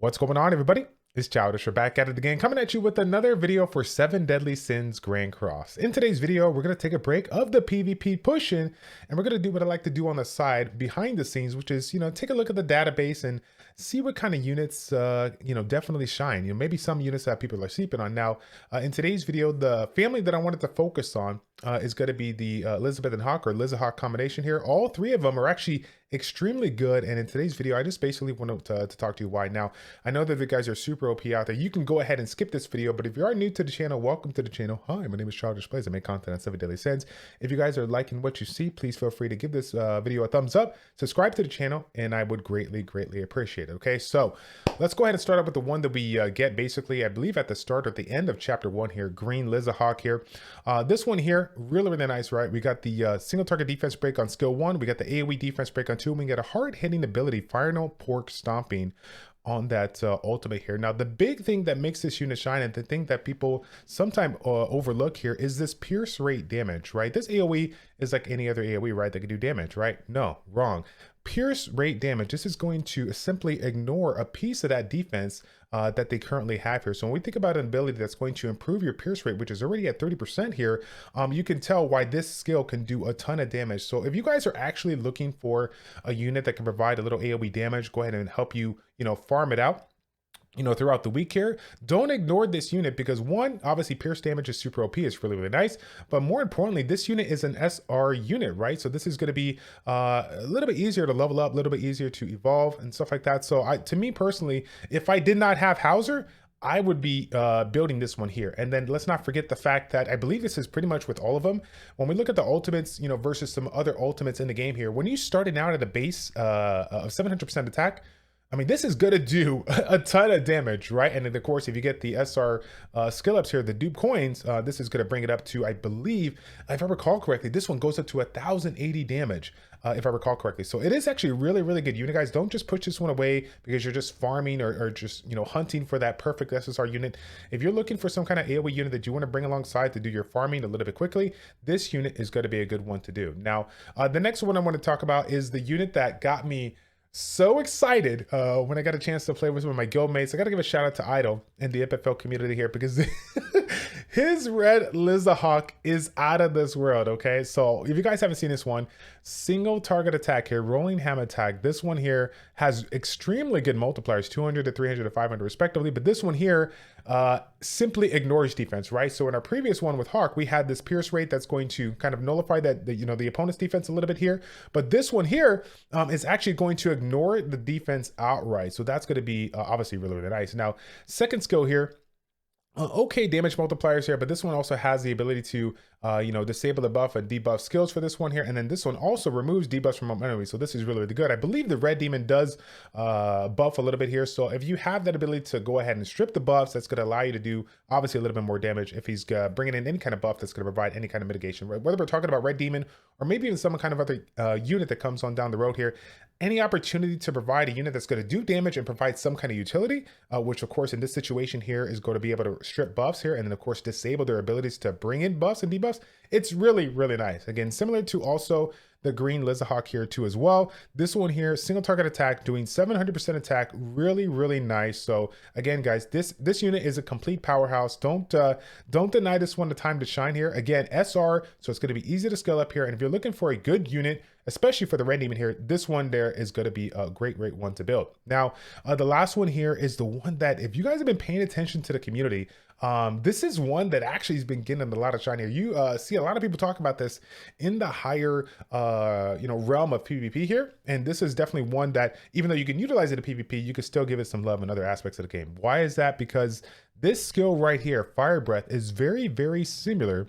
What's going on, everybody? It's Childish. We're back at it again, coming at you with another video for 7 Deadly Sins Grand Cross. In today's video, we're going to take a break of the PvP push-in, and we're going to do what I like to do on the side, behind the scenes, which is, take a look at the database and see what kind of units, definitely shine. Maybe some units that people are sleeping on. Now, in today's video, the family that I wanted to focus on is going to be the Elizabeth and Hawk or Lizhawk combination here. All three of them are actually extremely good, and in today's video I just basically wanted to talk to you why. Now, I know that the guys are super OP out there. You can go ahead and skip this video, but if you are new to the channel, welcome to the channel. Hi, my name is ChildishPlays. I make content on 7 Deadly Sins. If you guys are liking what you see, please feel free to give this video a thumbs up, subscribe to the channel, and I would greatly appreciate it. Okay, so let's go ahead and start up with the one that we get basically, I believe, at the start or at the end of chapter 1 here. Green Elizahawk here. This one here, really nice, right? We got the single target defense break on skill 1. We got the AoE defense break on 2. And we got a hard hitting ability, Final Pork Stomping, on that ultimate here. Now, the big thing that makes this unit shine, and the thing that people sometimes overlook here, is this pierce rate damage, right? This AoE is like any other AoE, right? That can do damage, right? No, wrong. Pierce rate damage, this is going to simply ignore a piece of that defense that they currently have here. So when we think about an ability that's going to improve your pierce rate, which is already at 30% here, you can tell why this skill can do a ton of damage. So if you guys are actually looking for a unit that can provide a little AoE damage, go ahead and help you, farm it out throughout the week here, don't ignore this unit, because one, obviously pierce damage is super OP, it's really nice, but more importantly, this unit is an SR unit, right? So this is going to be a little bit easier to level up, a little bit easier to evolve and stuff like that. So to me personally, if I did not have Hauser, I would be building this one here. And then let's not forget the fact that I believe this is pretty much with all of them. When we look at the ultimates, versus some other ultimates in the game here, when you started out at a base of 700% attack, I mean, this is going to do a ton of damage, right? And then, of course, if you get the SR skill ups here, the dupe coins, this is going to bring it up to, I believe, if I recall correctly, this one goes up to 1080 damage, if I recall correctly. So it is actually really good unit, guys. Don't just push this one away because you're just farming or just, hunting for that perfect SSR unit. If you're looking for some kind of AoE unit that you want to bring alongside to do your farming a little bit quickly, this unit is going to be a good one to do. Now, the next one I want to talk about is the unit that got me so excited when I got a chance to play with some of my guildmates. I got to give a shout out to Idol and the FFL community here, because his red Lizhawk is out of this world. Okay, so if you guys haven't seen this one, single target attack here, rolling ham attack. This one here has extremely good multipliers, 200 to 300 to 500 respectively, but this one here simply ignores defense, right? So in our previous one with Hawk, we had this pierce rate that's going to kind of nullify that, the opponent's defense a little bit here, but this one here is actually going to ignore the defense outright. So that's going to be obviously really nice. Now, second skill here, okay damage multipliers here, but this one also has the ability to disable the buff and debuff skills for this one here, and then this one also removes debuffs from enemies. So this is really good. I believe the red demon does buff a little bit here, so if you have that ability to go ahead and strip the buffs, that's going to allow you to do obviously a little bit more damage if he's bringing in any kind of buff that's going to provide any kind of mitigation, right? Whether we're talking about red demon or maybe even some kind of other unit that comes on down the road here, any opportunity to provide a unit that's going to do damage and provide some kind of utility, which of course in this situation here is going to be able to strip buffs here and then of course disable their abilities to bring in buffs and debuffs, it's really nice. Again, similar to also the green Lizhawk here too as well. This one here, single target attack, doing 700% attack, really nice. So again, guys, this unit is a complete powerhouse. Don't deny this one the time to shine here. Again, SR, so it's going to be easy to scale up here. And if you're looking for a good unit, especially for the red demon here, this one there is going to be a great one to build. Now, the last one here is the one that, if you guys have been paying attention to the community, this is one that actually has been getting a lot of shine here. You see a lot of people talk about this in the higher realm of PvP here, and this is definitely one that, even though you can utilize it in PvP, you can still give it some love in other aspects of the game. Why is that? Because this skill right here, Fire Breath, is very similar.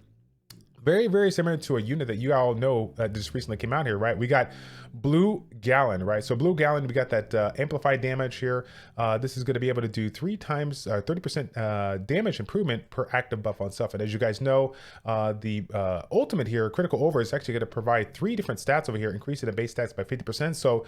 Very similar to a unit that you all know that just recently came out here, right? We got Blue Gallon, right? So Blue Gallon, we got that amplified damage here. This is going to be able to do 3 times 30% damage improvement per active buff on stuff. And as you guys know, the ultimate here, Critical Over, is actually going to provide 3 different stats over here, increasing the base stats by 50%. So,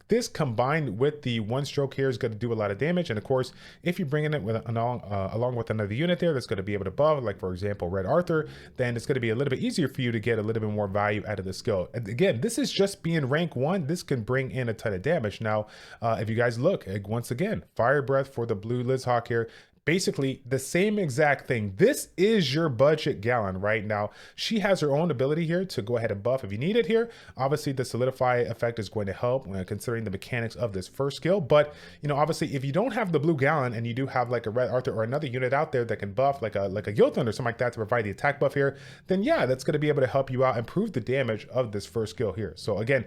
this combined with the one stroke here is going to do a lot of damage. And of course, if you bring in it with along with another unit there that's going to be able to buff, like for example, Red Arthur, then it's going to to be a little bit easier for you to get a little bit more value out of the skill. And again, this is just being rank 1. This can bring in a ton of damage. Now, if you guys look, once again, Fire Breath for the blue Lizhawk here. Basically the same exact thing. This is your budget Gallon right now. She has her own ability here to go ahead and buff if you need it here. Obviously the solidify effect is going to help when considering the mechanics of this first skill. But you know, obviously if you don't have the blue Gallon and you do have like a Red Arthur or another unit out there that can buff like a Yothan or something like that to provide the attack buff here, then yeah, that's going to be able to help you out, improve the damage of this first skill here. So again,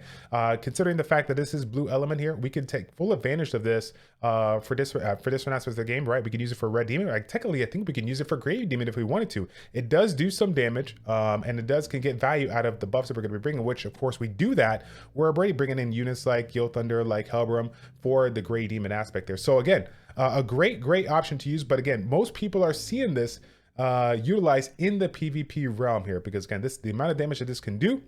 considering the fact that this is blue element here, we can take full advantage of this for this one aspect of the game, right? We can use it for Red Demon. Like technically I think we can use it for Grave Demon if we wanted to. It does do some damage, and it can get value out of the buffs that we're going to be bringing, which of course we do that. We're already bringing in units like Yo Thunder, like Helbram for the Grey Demon aspect there. So again, a great option to use. But again, most people are seeing this utilized in the PvP realm here, because again, the amount of damage that this can do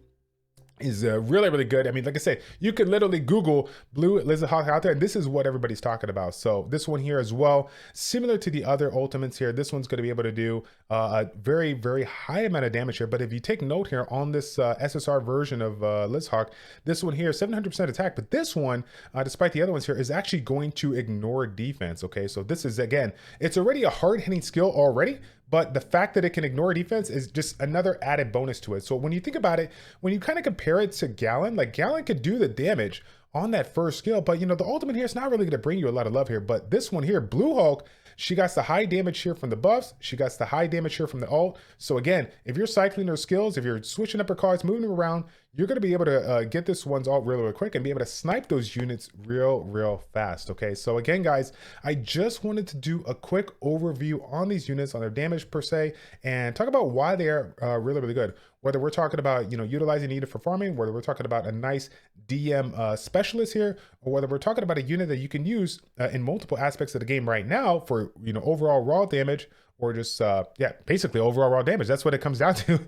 is really good. I mean, like I said, you could literally Google blue Elizahawk out there, and this is what everybody's talking about. So this one here as well, similar to the other ultimates here, this one's going to be able to do a very high amount of damage here. But if you take note here on this SSR version of Lizhawk, this one here 700% attack, but this one despite the other ones here is actually going to ignore defense. Okay, so this is, again, it's already a hard-hitting skill already, but the fact that it can ignore defense is just another added bonus to it. So when you think about it, when you kind of compare it to Gallon, like Gallon could do the damage on that first skill, but you know, the ultimate here is not really going to bring you a lot of love here. But this one here, Blue Hulk, she got the high damage here from the buffs. She got the high damage here from the ult. So again, if you're cycling her skills, if you're switching up her cards, moving them around, you're going to be able to get this one's ult really quick and be able to snipe those units real fast. Okay, so again, guys, I just wanted to do a quick overview on these units, on their damage per se, and talk about why they are really good. Whether we're talking about, you know, utilizing it for farming, whether we're talking about a nice DM specialist here, or whether we're talking about a unit that you can use in multiple aspects of the game right now for, you know, overall raw damage, or just yeah, basically overall raw damage. That's what it comes down to.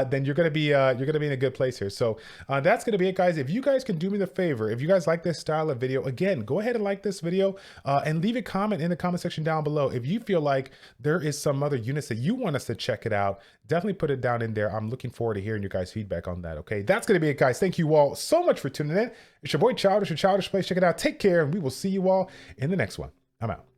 Then you're gonna be in a good place here. So that's gonna be it, guys. If you guys can do me the favor, if you guys like this style of video, again, go ahead and like this video and leave a comment in the comment section down below. If you feel like there is some other units that you want us to check it out, definitely put it down in there. I'm looking forward to hearing your guys' feedback on that. Okay, that's gonna be it, guys. Thank you all so much for tuning in. It's your boy Childish or ChildishPlays. Check it out. Take care, and we will see you all in the next one. I'm out.